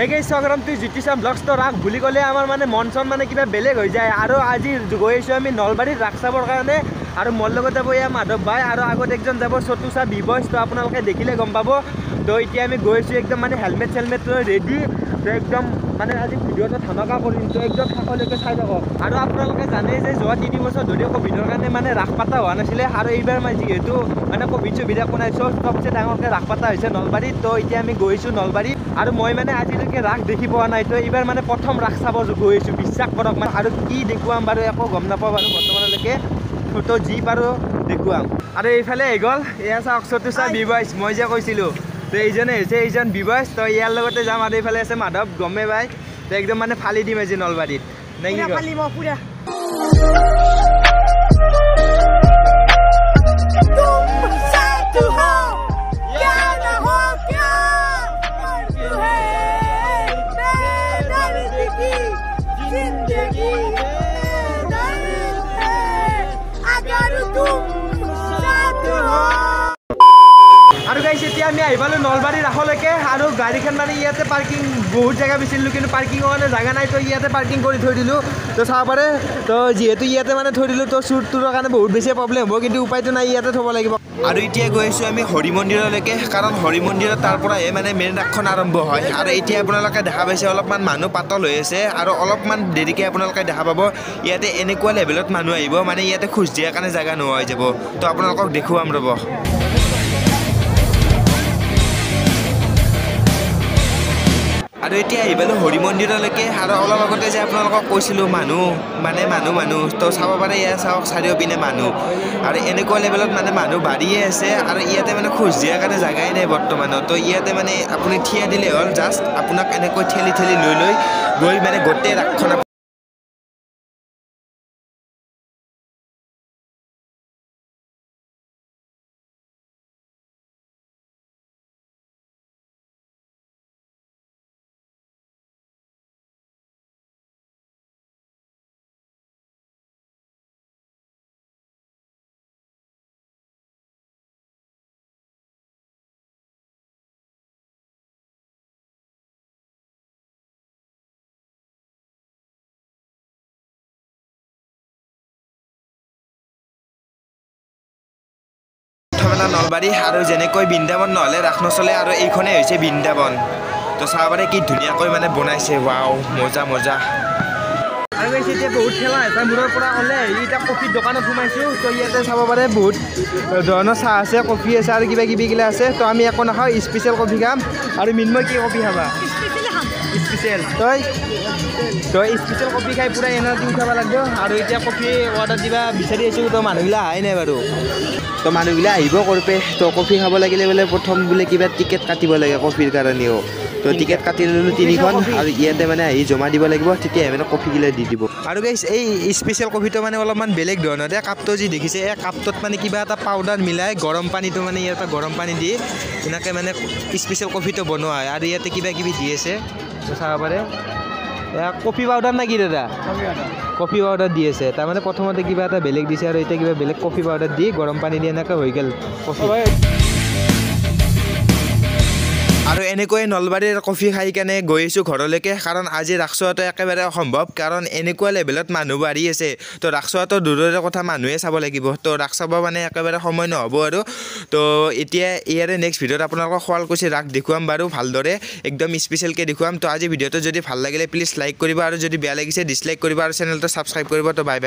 Hey guys, স্বাগতম to জ্যোতিষাম blogs তো ৰাস বুলি ক'লে আমাৰ মানে মন চন মানে কিবা বেলেগ হৈ যায় আৰু আজি গৈ আছো আমি নলবাৰীত ৰাস চাবৰ কাৰণে আৰু মোৰ লগত যাব এয়া মাধৱ ভাই আৰু আগত একজন যাব চতুসা বিবয়স তো আপোনালোকে দেখিলে গম পাব তো এতিয়া আমি গৈ আছো একদম মানে হেলমেট সেলমেট লৈ ৰেডি তো একদম মানে আজি ভিডিঅ'টো ধামাকা কৰিম তো একদম শেষলৈকে চাই থাকক আৰু আপোনালোকে জানে যে যোৱা 3 বছৰ ধৰি কোভিডৰ কাৰণে মানে ৰাস পাতা হোৱা নাছিলে আৰু এইবাৰ মানে যিহেতু মানে কোভিড সুবিধা কোনাইছো সবচে ডাঙৰকৈ ৰাস পাতা হৈছে নলবাৰীত তো এতিয়া আমি গৈছো নলবাৰীত আৰু মই মানে আজিলৈকে ৰাস দেখি পোৱা নাই তো এইবাৰ মানে প্ৰথম ৰাস চাব গৈ আছো বিশ্বাস কৰক মানে আৰু কি দেখুৱাম বাৰু একো গম নাপাওঁ বাৰু বৰ্তমানলৈকে তো যি পাৰো দেখুৱাম আৰু এইফালে হৈ গ'ল এয়া চাওক চতুসা বিবয়স মই যে কৈছিলোঁ তো এইজনে হৈছে এইজন বিবয়স তো ইয়াৰ লগতে যাম আৰু এইফালে আছে মাধৱ গমে ভাই তো একদম মানে ফালি দিম আজি নলবাৰীত নে কি কয় আৰু গাইছ এতিয়া আমি আহিবালো নলবাৰী ৰাসলৈকে আৰু গাড়ীখন মানে ইয়াতে পাৰ্কিং বহুত জেগা বিচাৰিলোঁ কিন্তু পাৰ্কিঙৰ কাৰণে জেগা নাই তো ইয়াতে পাৰ্কিং কৰি থৈ দিলোঁ তো চাব পাৰে তো যিহেতু ইয়াতে মানে থৈ দিলোঁ তো চুৰ তুৰৰ কাৰণে বহুত বেছি প্ৰব্লেম হ'ব কিন্তু উপায়টো নাই ইয়াতে থ'ব লাগিব আৰু এতিয়া গৈ আছোঁ আমি হৰি মন্দিৰলৈকে কাৰণ হৰি মন্দিৰত তাৰ পৰাহে মানে মেইন ৰাসখন আৰম্ভ হয় আৰু এতিয়া আপোনালোকে দেখা পাইছে অলপমান মানুহ পাতল হৈ আছে আৰু অলপমান দেৰিকৈ আপোনালোকে দেখা পাব ইয়াতে এনেকুৱা লেভেলত মানুহ আহিব মানে ইয়াতে খোজ দিয়াৰ কাৰণে জেগা নোহোৱা হৈ যাব তো আপোনালোকক দেখুৱাম ৰ'ব আৰু এতিয়া আহিবালো হৰি মন্দিৰলৈকে আৰু অলপ আগতে যে আপোনালোকক কৈছিলোঁ মানুহ তো চাব পাৰে ইয়াত চাওক চাৰিওপিনে মানুহ আৰু এনেকুৱা লেভেলত মানে মানুহ বাঢ়িয়ে আছে আৰু ইয়াতে মানে খোজ দিয়াৰ কাৰণে জেগাই নাই বৰ্তমানত তো ইয়াতে মানে আপুনি থিয় দিলে হ'ল জাষ্ট আপোনাক এনেকৈ ঠেলি লৈ গৈ মানে গোটেই ৰাসখন নলবাৰী আৰু যেনেকৈ বৃন্দাবন নহ'লে ৰাস নচলে আৰু এইখনেই হৈছে বৃন্দাবন তো চাব পাৰে কি ধুনীয়াকৈ মানে বনাইছে ৱাও মজা আৰু গৈছে এতিয়া বহুত খেলা এটা মূৰৰ পৰা ওলাই আহি এতিয়া কফিৰ দোকানত সোমাইছোঁ তো ইয়াতে চাব পাৰে বহুত ধৰণৰ চাহ আছে কফি আছে আৰু কিবা কিবিগিলা আছে তো আমি একো নাখাওঁ স্পেচিয়েল কফি খাম আৰু মিন্ময় কি কফি খাবা স্পেচিয়েল তই স্পেচিয়েল কফি খাই পূৰা এনাৰ্জি উঠাব লাগিব আৰু এতিয়া কফি অৰ্ডাৰ দিবা বিচাৰি আছোঁ তো মানুহবিলাক আহাই নাই বাৰু তো মানুহবিলাক আহিব কৰপে তো কফি খাব লাগিলে বোলে প্ৰথম বোলে কিবা টিকেট কাটিব লাগে কফিৰ কাৰণেও তো টিকেট কাটি ল'লোঁ 3খন আৰু ইয়াতে মানে আহি জমা দিব লাগিব তেতিয়াহে মানে কফিগিলা দি দিব আৰু গাইছ এই স্পেচিয়েল কফিটো মানে অলপমান বেলেগ ধৰণৰ কাপটো যি দেখিছে এই কাপটোত মানে কিবা এটা পাউডাৰ মিলাই গৰম পানীটো মানে ইয়াৰ পৰা গৰম পানী দি এনেকৈ মানে স্পেচিয়েল কফিটো বনোৱা হয় আৰু ইয়াতে কিবা কিবি দি আছে তো চাব পাৰে কফি পাউডাৰ নে কি দাদা কফি পাউডাৰ দি আছে তাৰমানে প্ৰথমতে কিবা এটা বেলেগ দিছে আৰু এতিয়া কিবা বেলেগ কফি পাউডাৰ দি গৰম পানী দি এনেকৈ হৈ গ'ল কফি আৰু এনেকৈ নলবাৰীৰ কফি খাই কেনে গৈ আছোঁ ঘৰলৈকে কাৰণ আজি ৰাস চোৱাটো একেবাৰে অসম্ভৱ কাৰণ এনেকুৱা লেভেলত মানুহ বাঢ়ি আছে তো ৰাস চোৱাটো দূৰৰে কথা মানুহে চাব লাগিব তো ৰাস চাব মানে একেবাৰে সময় নহ'ব আৰু তো এতিয়া ইয়াৰে নেক্সট ভিডিঅ'ত আপোনালোকক শুৱালকুছি ৰাস দেখুৱাম বাৰু ভালদৰে একদম স্পেচিয়েলকৈ দেখুৱাম তো আজি ভিডিঅ'টো যদি ভাল লাগিলে প্লিজ লাইক কৰিব আৰু যদি বেয়া লাগিছে ডিছলাইক কৰিব আৰু চেনেলটো ছাবস্ক্ৰাইব কৰিব তো বাই